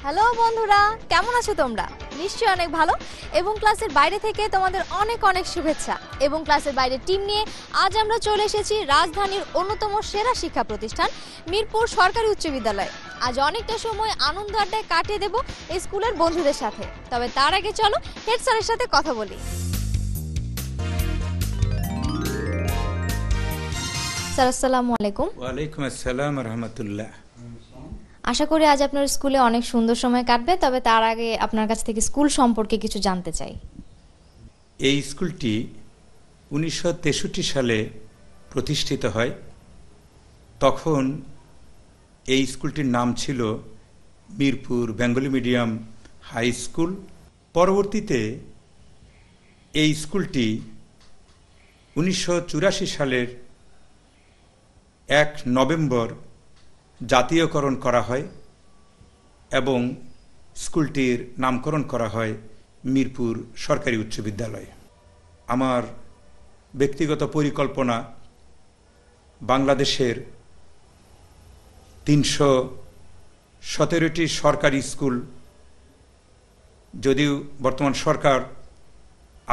Hello বন্ধুরা, কেমন আছো তোমরা? নিশ্চয়ই অনেক ভালো। এবং ক্লাসের বাইরে থেকে তোমাদের অনেক অনেক শুভেচ্ছা। এবং ক্লাসের বাইরের টিম নিয়ে আজ আমরা চলে এসেছি রাজধানীর অন্যতম সেরা শিক্ষা প্রতিষ্ঠান মিরপুর সরকারি উচ্চ বিদ্যালয়ে। আজ অনেকটা সময় আনন্দ আড্ডায় কাটিয়ে দেব এই স্কুলের বন্ধুদের সাথে। তবে তার আগে চলো হেড স্যারের সাথে কথা বলি। স্যার আসসালামু আলাইকুম। ওয়ালাইকুম আসসালাম রহমতুল্লাহ। আশা করি আজ আপনার স্কুলে অনেক সুন্দর সময় কাটবে। তবে তার আগে আপনার কাছ থেকে স্কুল সম্পর্কে কিছু জানতে চাই। এই স্কুলটি 1963 সালে প্রতিষ্ঠিত হয়। তখন এই স্কুলটির নাম ছিল Mirpur Bengali medium high school. পরবর্তীতে এই স্কুলটি 1984 সালের 1 নভেম্বর জাতীয়করণ করা হয় এবং স্কুলটির নামকরণ করা হয় মিরপুর সরকারি উচ্চ বিদ্যালয়। আমার ব্যক্তিগত পরিকল্পনা বাংলাদেশের 317টি সরকারি স্কুল, যদিও বর্তমান সরকার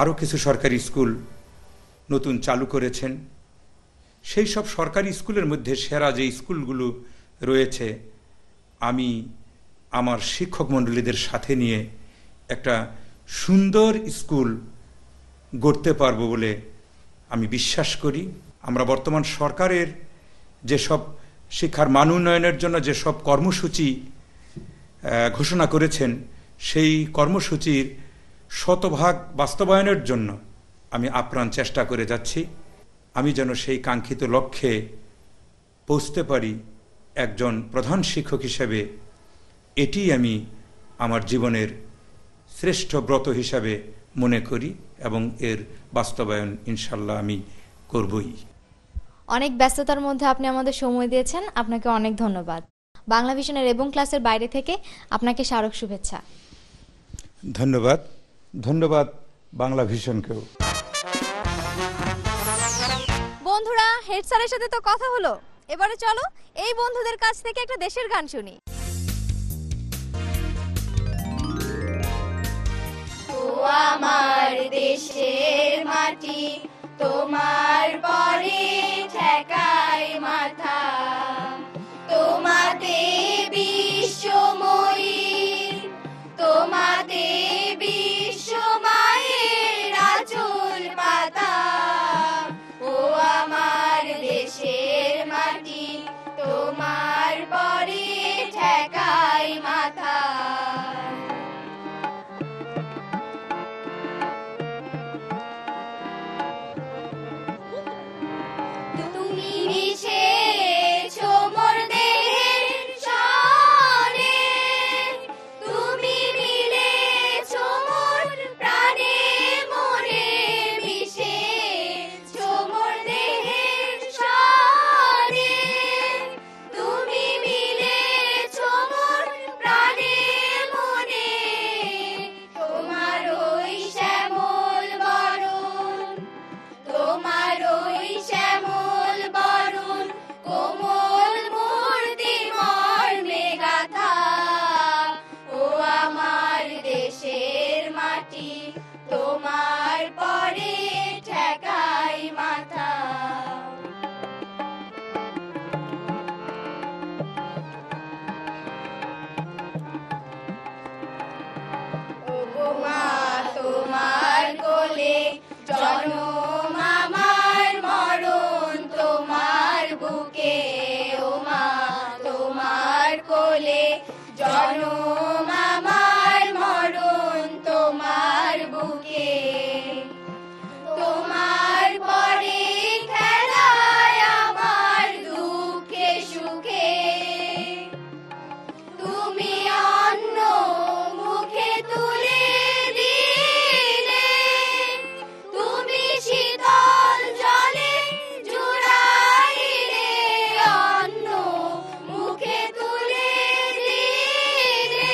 আরও কিছু সরকারি স্কুল নতুন চালু করেছেন, সেই সব সরকারি স্কুলের মধ্যে সেরা যে স্কুলগুলো রয়েছে আমি আমার শিক্ষক মণ্ডলীদের সাথে নিয়ে একটা সুন্দর স্কুল গড়তে পারবো বলে আমি বিশ্বাস করি। আমরা বর্তমান সরকারের যেসব শিক্ষার মান উন্নয়নের জন্য যেসব কর্মসূচি ঘোষণা করেছেন, সেই কর্মসূচির শতভাগ বাস্তবায়নের জন্য আমি আপ্রাণ চেষ্টা করে যাচ্ছি। আমি যেন সেই কাঙ্ক্ষিত লক্ষ্যে পৌঁছতে পারি একজন প্রধান শিক্ষক হিসেবে, এটি আমি আমার জীবনের শ্রেষ্ঠ ব্রত হিসাবে মনে করি এবং এর বাস্তবায়ন ইনশাল্লাহ আমি করবই। অনেক ব্যস্ততার মধ্যে আপনি আমাদের সময় দিয়েছেন, আপনাকে অনেক ধন্যবাদ। বাংলা ভিশনের এবং ক্লাসের বাইরে থেকে আপনাকে স্মারক শুভেচ্ছা। ধন্যবাদ। ধন্যবাদ বাংলা ভিশনকেও। বন্ধুরা, হেড স্যারের সাথে তো কথা হলো, এবারে চলো এই বন্ধুদের কাছ থেকে একটা দেশের গান শুনি। ও আমার দেশের মাটি, তোমার পরে ঠেকায় মাথা, তোমাতে বিশ্বময়ী, তোমাতে বিশ্বমায়ের আঁচল পাতা। ও আমার দেশের মাটি, তোমার পরে ঠেকায় মাথা। তুমি মিশেছো মোর দেহের সনে, তুমি মিলেছো মোর প্রাণে মোরে, মিশেছো মোর দেহের সনে, তুমি মিলেছো মোর প্রাণে মনে। তোমার ওই শ্যামল বরণ, তোমার ওই শ্যামল বরণ, কোমল মূর্তি মর্মে গাথা। ও আমার দেশের মাটি, তোমার পরে ঠেকাই মাথা। ও গো মা, তোমার কোলে জনম আমার, মরণ তোমার বুকে। ও মা, তোমার কোলে জনম আমার, মরণ তোমার বুকে। তোমার পরে খেলায় আমার দুঃখে সুখে, তুমি অন্ন মুখে তুলে দিলে, তুমি শীতল জলে জুড়াইলে, অন্ন মুখে তুলে দিলে।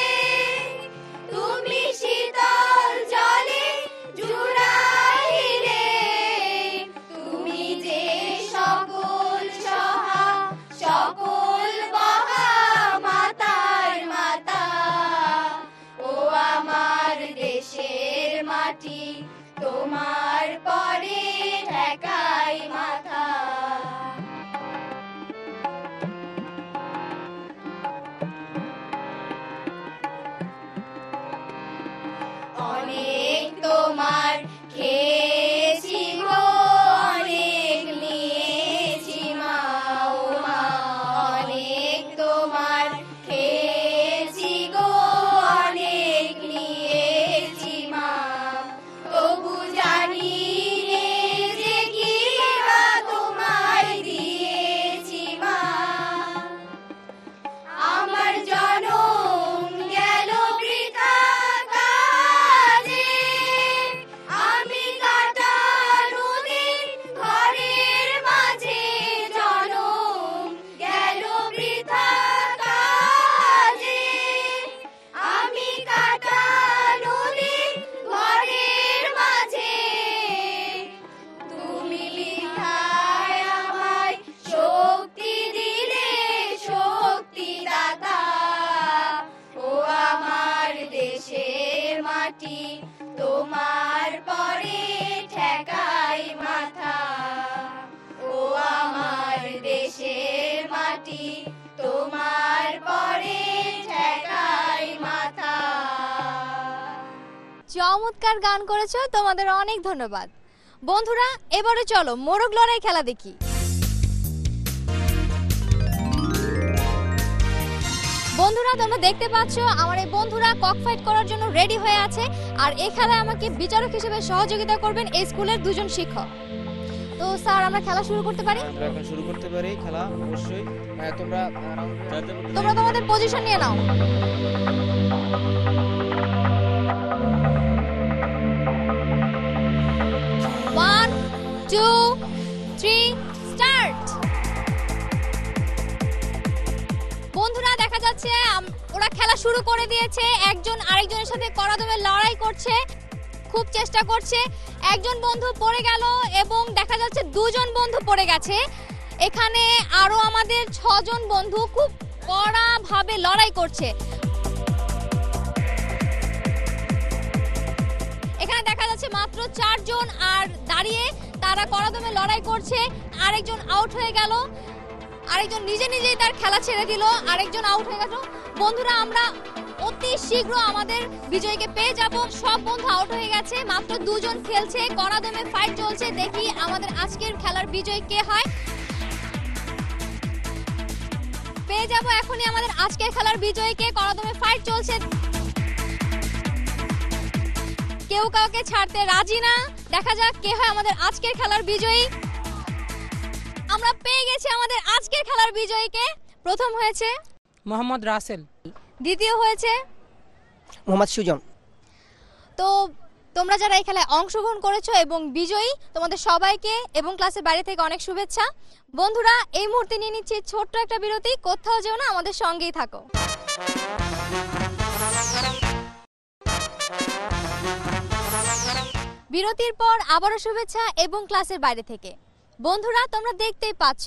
বৃথা কাজে আমি কাটানোরে ঘরের মাঝে তুমি লিখায় আমায় শক্তি দিলে শক্তিদাতা ও আমার দেশের মাটি তোমার পরে ঠেকাই মাথা ও আমার দেশের মাটি তোমার পরে ঠেকাই মাথা। চমৎকার গান করেছো, তোমাদের অনেক ধন্যবাদ। বন্ধুরা, এবারে চলো মোরগ লড়াই খেলা দেখি। বন্ধুরা, তোমরা দেখতে পাচ্ছ আমার এই বন্ধুরা কক ফাইট করার জন্য রেডি হয়ে আছে। আর এই খেলায় আমাকে বিচারক হিসেবে সহযোগিতা করবেন এই স্কুলের দুজন শিক্ষক। তো স্যার, আমরা খেলা শুরু করতে পারি? আমরা এখন শুরু করতে পারি খেলা, অবশ্যই। তোমরা তোমাদের পজিশন নিয়ে নাও। 1 2 3 স্টার্ট। বন্ধুরা, দেখা যাচ্ছে ওরা খেলা শুরু করে দিয়েছে। একজন আরেকজনের সাথে কড়াদমে লড়াই করছে, খুব চেষ্টা করছে। একজন বন্ধু পড়ে গেল এবং দেখা যাচ্ছে দুজন বন্ধু পড়ে গেছে। এখানে আরো আমাদের 6 জন বন্ধু খুব কড়া ভাবে লড়াই করছে। এখানে দেখা যাচ্ছে মাত্র 4 জন আর দাঁড়িয়ে তারা কড়াদমে লড়াই করছে। আরেকজন আউট হয়ে গেল, আরেকজন নিজে নিজেই তার খেলা ছেড়ে দিল, আরেকজন আউট হয়ে গেল। বন্ধুরা, আমরা অতি শীঘ্র আমাদের বিজয়ীকে পেয়ে যাব। সব বন্ধু আউট হয়ে গেছে, মাত্র 2 জন খেলছে, কড়াদমে ফাইট চলছে। দেখি আমাদের আজকের খেলার বিজয়ী কে হয়। পেয়ে যাব এখনই আমাদের আজকের খেলার বিজয়ীকে। কড়াদমে ফাইট চলছে, কেউ কাউকে ছাড়তে রাজি না। দেখা যাক কে হয় আমাদের আজকের খেলার বিজয়ী। আমরা পেয়ে গেছি আমাদের আজকের খেলার বিজয়ীকে। প্রথম হয়েছে মোহাম্মদ রাসেল, দ্বিতীয় হয়েছে মোহাম্মদ সুজন। তো তোমরা যারা এই খেলায় অংশগ্রহণ করেছো এবং বিজয়ী, তোমাদের সবাইকে এবং ক্লাসের বাইরে থেকে অনেক শুভেচ্ছা। বন্ধুরা, এই মুহূর্তে নিয়ে নিচ্ছি ছোট্ট একটা বিরতি। কোথাও যেও না, আমাদের সঙ্গেই থাকো। বিরতির পর আবারও শুভেচ্ছা এবং ক্লাসের বাইরে থেকে। বন্ধুরা, তোমরা দেখতেই পাচ্ছ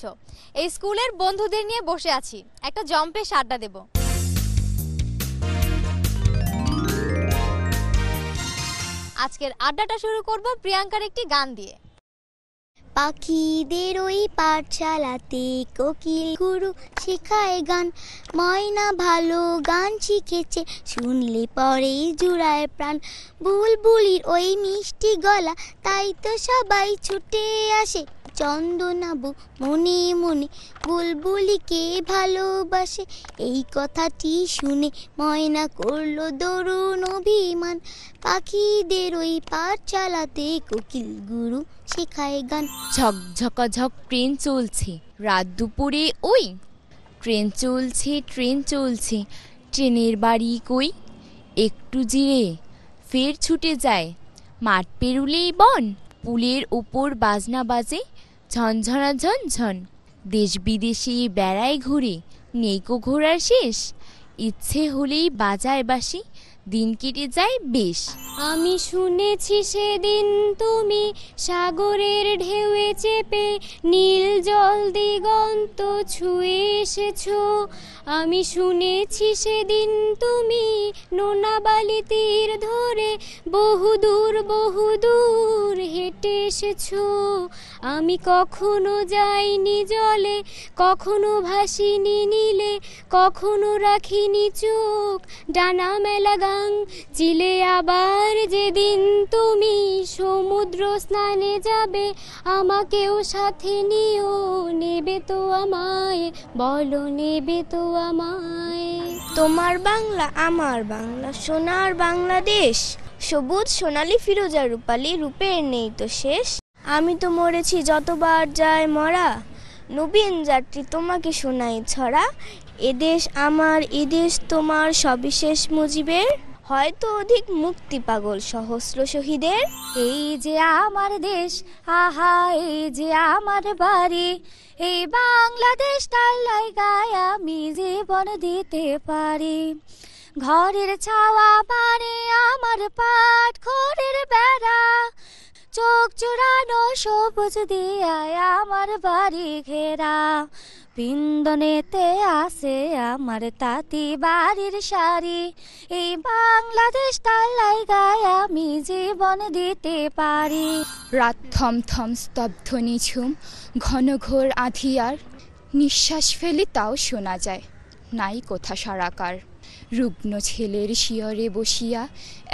এই স্কুলের বন্ধুদের নিয়ে বসে আছি, একটা জম্পেশ আড্ডা দেব। আজকের আড্ডাটা শুরু করব প্রিয়াঙ্কার একটি গান দিয়ে। পাখিদের ওই পাঠশালাতে কোকিল গুরু শেখায় গান, ময়না ভালো গান শিখেছে, শুনলে পরে জুড়ায় প্রাণ। বুলবুলির ওই মিষ্টি গলা, তাই তো সবাই ছুটে আসে। চন্দনাবু মনে মনে বুলবুলিকে ভালোবাসে, এই কথাটি শুনে ময়না করলো দরুন অভিমান। পাখিদের ওই পাঠশালাতে কোকিল গুরু শেখায় গান। ঝকঝকাঝক ট্রেন চলছে রাত দুপুরে, ওই ট্রেন চলছে ট্রেন চলছে, ট্রেনের বাড়ি কই? একটু জিরে ফের ছুটে যায়, মাঠ পেরুলেই বন, পুলের ওপর বাজনা বাজে, ঝনঝনা ঝনঝন। দেশ বিদেশে বেড়ায় ঘুরে, নেইকো ঘোরার শেষ, ইচ্ছে হলেই বাজায় বাঁশি, দিন কেটে যায় বেশ। আমি শুনেছি সেদিন তুমি সাগরের ঢেউয়ে চেপে নীল জল দিগন্ত ছুঁয়ে এসেছো। আমি শুনেছি সেদিন তুমি নোনাবালি তীর ধরে বহুদূর হেঁটে এসেছো। আমি কখনো যাইনি জলে, কখনো ভাসিনি নীলে, কখনো রাখিনি চোখ ডানা মেলা গাং চিলে। আবার যেদিন তুমি সমুদ্র স্নানে যাবে, আমাকেও সাথে নিও, নেবে তো আমায়, বলো নেবে তো আমায়। তোমার বাংলা আমার বাংলা, সোনার বাংলাদেশ, সবুজ সোনালী ফিরোজা রূপালী, রূপের নেই তো শেষ। আমি তো মরেছি যতবার যায় মরা, নবীন যাত্রী তোমাকে শোনাই ছড়া। এদেশ আমার এদেশ তোমার, সবিশেষ মুজিবের, হয়তো অধিক মুক্তি পাগল সহস্র শহীদের। এই যে আমার দেশ, আহা এই যে আমার বাড়ি, এই বাংলাদেশ তার লাগায় আমি জীবন দিতে পারি। ঘরের ছাওয়া মানে আমার পাট ঘরের বেড়া, চোখ জোড়ানো সবুজ দিয়ায় আমার বাড়ি ঘেরা। বিন্দনেতে আছে আমার তাঁতি বাড়ির শাড়ি, এই বাংলাদেশ তার লাগায় আমি জীবন দিতে পারি। রাত থমথম স্তব্ধ নিঝুম, ঘন ঘোর আঁধিয়ার, নিঃশ্বাস ফেলি তাও শোনা যায় নাই কোথা সারাকার। রুগ্ন ছেলের শিয়রে বসিয়া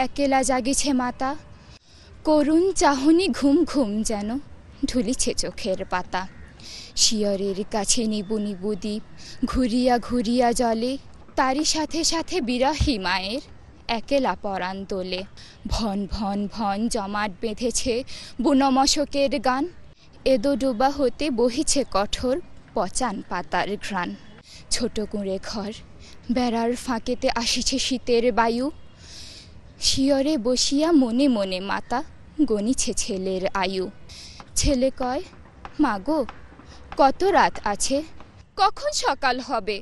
একেলা জাগিছে মাতা, করুণ চাহনি ঘুম ঘুম যেন ঢুলিছে চোখের পাতা। শিয়রের কাছে নিবু নিবু দ্বীপ ঘুরিয়া ঘুরিয়া জলে, তারই সাথে সাথে বিরহী মায়ের একেলা পরাণ তোলে। ভন ভন ভন জমাট বেঁধেছে বুনমশকের গান, এদো ডোবা হতে বহিছে কঠোর পচান পাতার ঘ্রাণ। ছোট কুঁড়ে ঘর বেড়ার ফাঁকেতে আসিছে শীতের বায়ু, শিয়রে বসিয়া মনে মনে মাতা গনিছে ছেলের আয়ু। ছেলে কয়, মাগো কত রাত আছে, কখন সকাল হবে,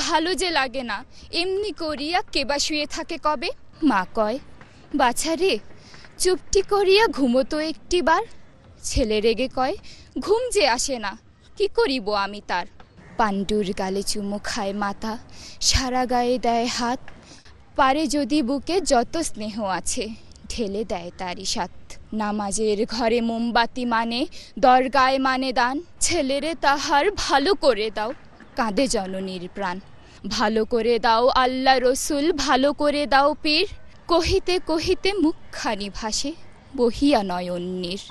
ভালো যে লাগে না এমনি করিয়া কেবা শুয়ে থাকে কবে। মা কয়, বাছা রে চুপটি করিয়া ঘুমোতো একটিবার। ছেলে রেগে কয়, ঘুম যে আসে না কি করিব আমি তার। পাণ্ডুর গালে চুমু খায় মাতা, সারা গায়ে দেয় হাত, পারে যদি বুকে যত স্নেহ আছে ঢেলে দেয় তারই সাথ। নামাজের ঘরে মোমবাতি মানে, দরগায় মানে দান, ছেলেরে তাহার ভালো করে দাও কাঁদে জননীর প্রাণ। ভালো করে দাও আল্লাহ রসুল, ভালো করে দাও পীর, কহিতে কহিতে মুখখানি ভাসে বহিয়া নয়ন্নীর।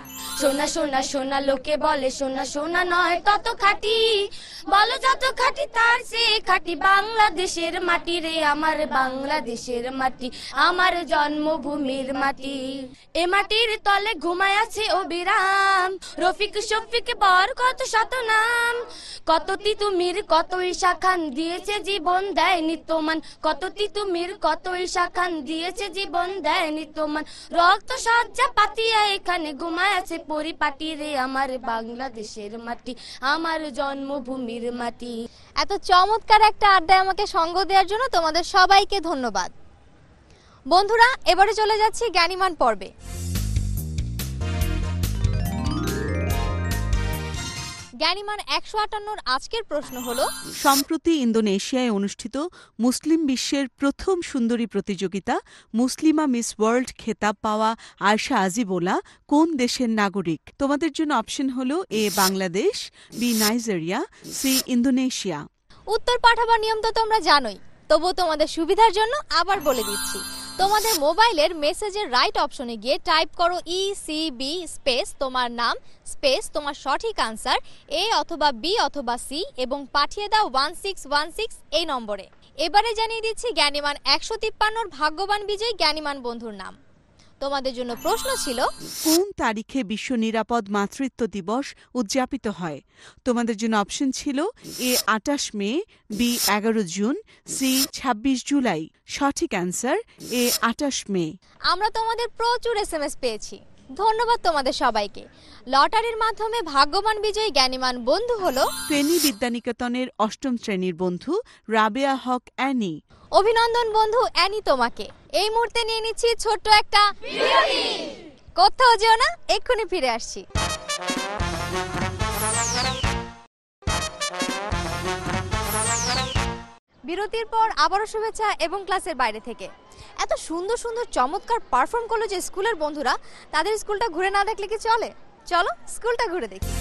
সোনা সোনা সোনা লোকে বলে, সোনা সোনা নয় তত খাঁটি, বলো যত খাঁটি তার সে খাঁটি বাংলাদেশের মাটি রে, আমার বাংলাদেশের মাটি, আমার জন্মভূমির মাটি। এ মাটির তলে ঘুমায় আছে অবিরাম রফিক শফিক বর কত শত নাম, কত তিতুমির কত ঈশা খান দিয়েছে জীবন দেয় নিত্যমান, কত তিতুমির কত ঈশা খান দিয়েছে জীবন দেয় নিত্যমান। রক্ত সজ্জা পাতিয়া এখানে ঘুমায় আছে পরিপাটি রে, আমার বাংলাদেশের মাটি, আমার জন্মভূমির মাটি। এত চমৎকার একটা আড্ডায় আমাকে সঙ্গ দেওয়ার জন্য তোমাদের সবাইকে ধন্যবাদ। বন্ধুরা, এবারে চলে যাচ্ছি জ্ঞানীমান পর্বে। জ্ঞানীমান 158 আজকের প্রশ্ন হলো, সম্প্রতি ইন্দোনেশিয়ায় অনুষ্ঠিত মুসলিম বিশ্বের প্রথম সুন্দরী প্রতিযোগিতা মুসলিমা মিস ওয়ার্ল্ড খেতাব পাওয়া আয়শা আজিবোলা কোন দেশের নাগরিক? তোমাদের জন্য অপশন হলো A Bangladesh, B Nigeria, C Indonesia. উত্তর পাঠাবার নিয়ম তো তোমরা জানোই, তবুও তোমাদের সুবিধার জন্য আবার বলে দিচ্ছি। তোমাদের মোবাইলের মেসেজের রাইট অপশনে গিয়ে টাইপ করো ECB স্পেস তোমার নাম স্পেস তোমার সঠিক আনসার এ অথবা বি অথবা সি এবং পাঠিয়ে দাও 1616 এই নম্বরে। এবারে জানিয়ে দিচ্ছি জ্ঞানীমান 153 ভাগ্যবান বিজয়ী জ্ঞানীমান বন্ধুর নাম। তোমাদের জন্য প্রশ্ন ছিল, কোন তারিখে বিশ্ব নিরাপদ মাতৃত্ব দিবস উদযাপিত হয়? তোমাদের জন্য অপশন ছিল এ 28 মে, বি 11 জুন, সি 26 জুলাই। সঠিক অ্যান্সার এ 28 মে। আমরা তোমাদের প্রচুর SMS পেয়েছি, ধন্যবাদ তোমাদের সবাইকে। লটারির মাধ্যমে ভাগ্যবান বিজয়ী জ্ঞানীমান বন্ধু হলো ফেনী বিদ্যানিকেতনের 8ম শ্রেণীর বন্ধু রাবেয়া হক অ্যানি। অভিনন্দন বন্ধু অ্যানি তোমাকে। এই মুহূর্তে নিয়ে নিচ্ছি ছোট্ট একটা বিরতি। কোথাও যেও না, এক্ষুনি ফিরে আসছি। বিরতির পর আবারও শুভেচ্ছা এবং ক্লাসের বাইরে থেকে। এত সুন্দর সুন্দর চমৎকার পারফর্ম করলো যে স্কুলের বন্ধুরা, তাদের স্কুলটা ঘুরে না দেখলে কি চলে? চলো স্কুলটা ঘুরে দেখি।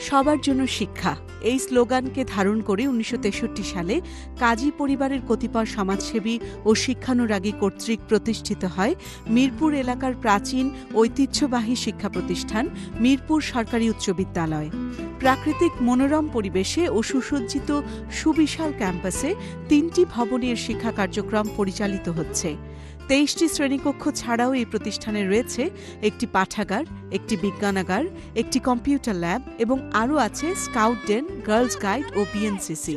সবার জন্য শিক্ষা এই স্লোগানকে ধারণ করে 1963 সালে কাজী পরিবারের কতিপয় সমাজসেবী ও শিক্ষানুরাগী কর্তৃক প্রতিষ্ঠিত হয় মিরপুর এলাকার প্রাচীন ঐতিহ্যবাহী শিক্ষা প্রতিষ্ঠান মিরপুর সরকারি উচ্চ বিদ্যালয়। প্রাকৃতিক মনোরম পরিবেশে ও সুসজ্জিত সুবিশাল ক্যাম্পাসে 3টি ভবনের শিক্ষা কার্যক্রম পরিচালিত হচ্ছে। 23টি শ্রেণীকক্ষ ছাড়াও এই প্রতিষ্ঠানে রয়েছে একটি পাঠাগার, একটি বিজ্ঞানাগার, একটি কম্পিউটার ল্যাব এবং আরও আছে স্কাউট ডেন, গার্লস গাইড ও বিএনসিসি।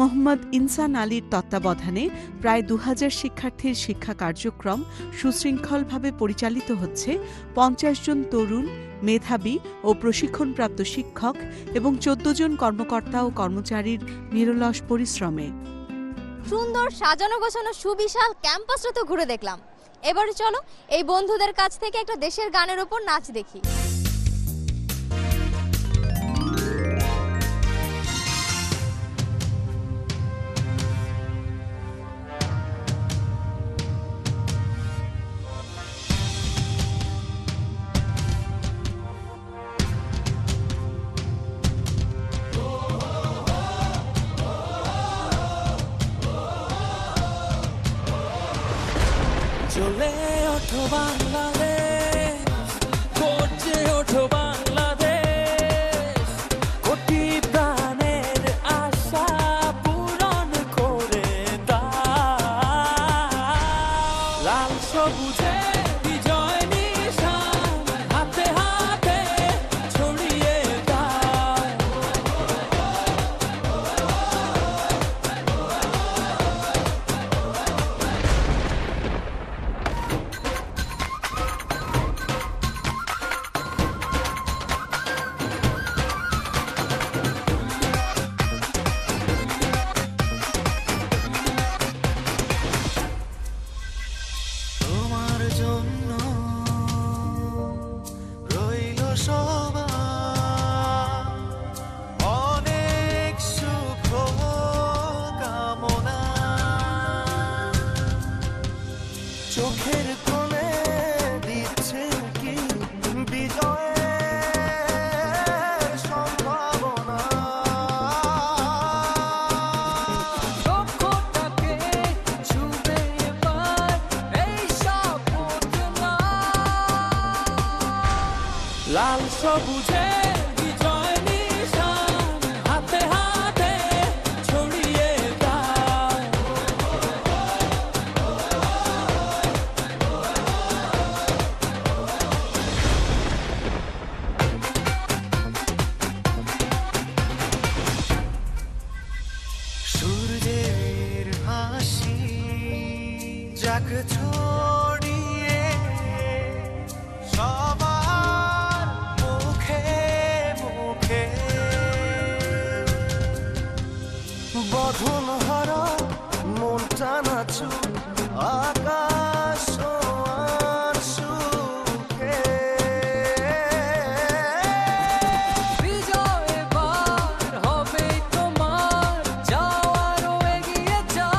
মোহাম্মদ ইনসান আলীর তত্ত্বাবধানে প্রায় 2000 শিক্ষার্থীর শিক্ষা কার্যক্রম সুশৃঙ্খলভাবে পরিচালিত হচ্ছে 50 জন তরুণ, মেধাবী ও প্রশিক্ষণপ্রাপ্ত শিক্ষক এবং 14 জন কর্মকর্তা ও কর্মচারীর নিরলস পরিশ্রমে। সুন্দর সাজানো গোছানো সুবিশাল ক্যাম্পাসটা তো ঘুরে দেখলাম, এবারে চলো এই বন্ধুদের কাছ থেকে একটা দেশের গানের উপর নাচ দেখি। চলে ওঠো বাংলাদেশ, গর্জে ওঠো বাংলাদেশ, কোটি প্রাণের আশা পূরণ করে দাও। লাল সবুজে বিজয় নিশান হাতে হাতে ছড়িয়ে দাও। তোমার জন্য রইল সবার অনেক শুভ কামনা। চোখের কোণে দিচ্ছে কি বিজয়ের সম্ভাবনা। লক্ষ্যটাকে ছুঁবে এবার এই সাপোর্টনা। লাল সবুজে বিজয় নিশান হাতে হাতে ছড়িয়ে দাও। সূর্যের হাসি যাক ছড়িয়ে সবার মুখে মুখে। বধন হারা মনটা নাচু আকাশ আর সুখে। বিজয় এবার হবে তোমার, যাও আরো এগিয়ে যাও।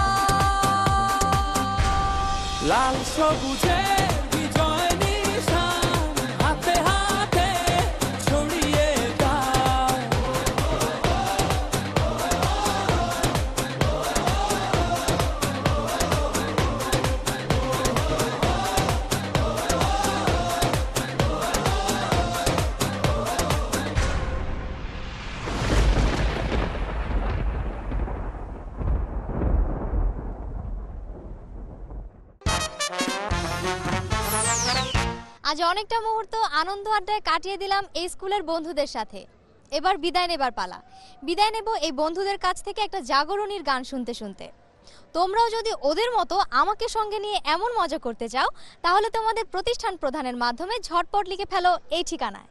লাল সবুজে বিজয় নিশান হাতে হাতে ছড়িয়ে দাও। আজ অনেকটা মুহূর্ত আনন্দ আড্ডায় কাটিয়ে দিলাম এই স্কুলের বন্ধুদের সাথে। এবার বিদায় নেবার পালা। বিদায় নেব এই বন্ধুদের কাছ থেকে একটা জাগরণীর গান শুনতে শুনতে। তোমরাও যদি ওদের মতো আমাকে সঙ্গে নিয়ে এমন মজা করতে চাও, তাহলে তোমাদের প্রতিষ্ঠান প্রধানের মাধ্যমে ঝটপট লিখে ফেলো এই ঠিকানায়।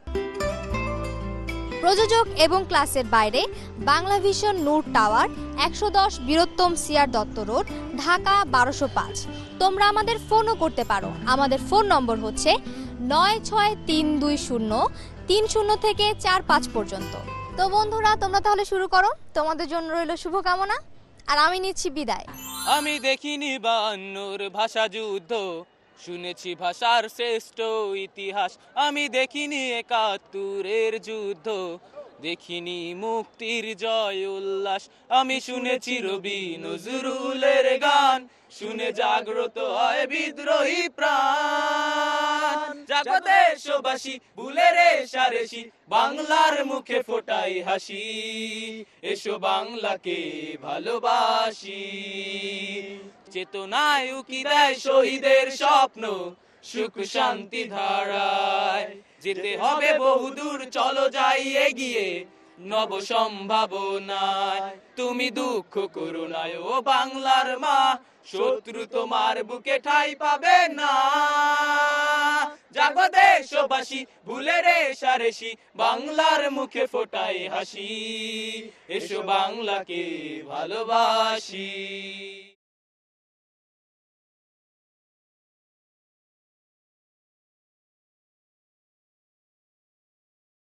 প্রযোজক এবং ক্লাসের বাইরে, Bangla vision Noor tower, 110 Birottam CR Dutta road, Dhaka 1205। তোমরা আমাদের ফোনও করতে পারো। আমাদের ফোন নম্বর হচ্ছে 963203 থেকে 45 পর্যন্ত। তো বন্ধুরা, তোমরা তাহলে শুরু করো। তোমাদের জন্য রইল শুভকামনা, আর আমি নিচ্ছি বিদায়। আমি দেখিনি বায়ান্নর ভাষা যুদ্ধ, শুনেছি ভাষার শ্রেষ্ঠ ইতিহাস। আমি দেখিনি 71-এর যুদ্ধ, দেখিনি মুক্তির জয় উল্লাস। আমি শুনেছি রবি নজরুলের গান, শুনে জাগ্রত হয় বিদ্রোহী প্রাণ। জাগো দেশবাসী, ভুলে রেশারেশি, বাংলার মুখে ফোটাই হাসি। এসো বাংলাকে ভালোবাসি, চেতনায় উকি দেয় শহীদের স্বপ্ন সুখ শান্তি ধারায়। যেতে হবে বহুদূর, চলো যাই এগিয়ে নব সম্ভাবনায়। তুমি দুঃখ করো না ও বাংলার মা, শত্রু তোমার বুকে ঠাঁই পাবে না। জাগো দেশবাসী, ভুলে রেশারেশি, বাংলার মুখে ফোটায় হাসি। এসো বাংলাকে ভালোবাসি।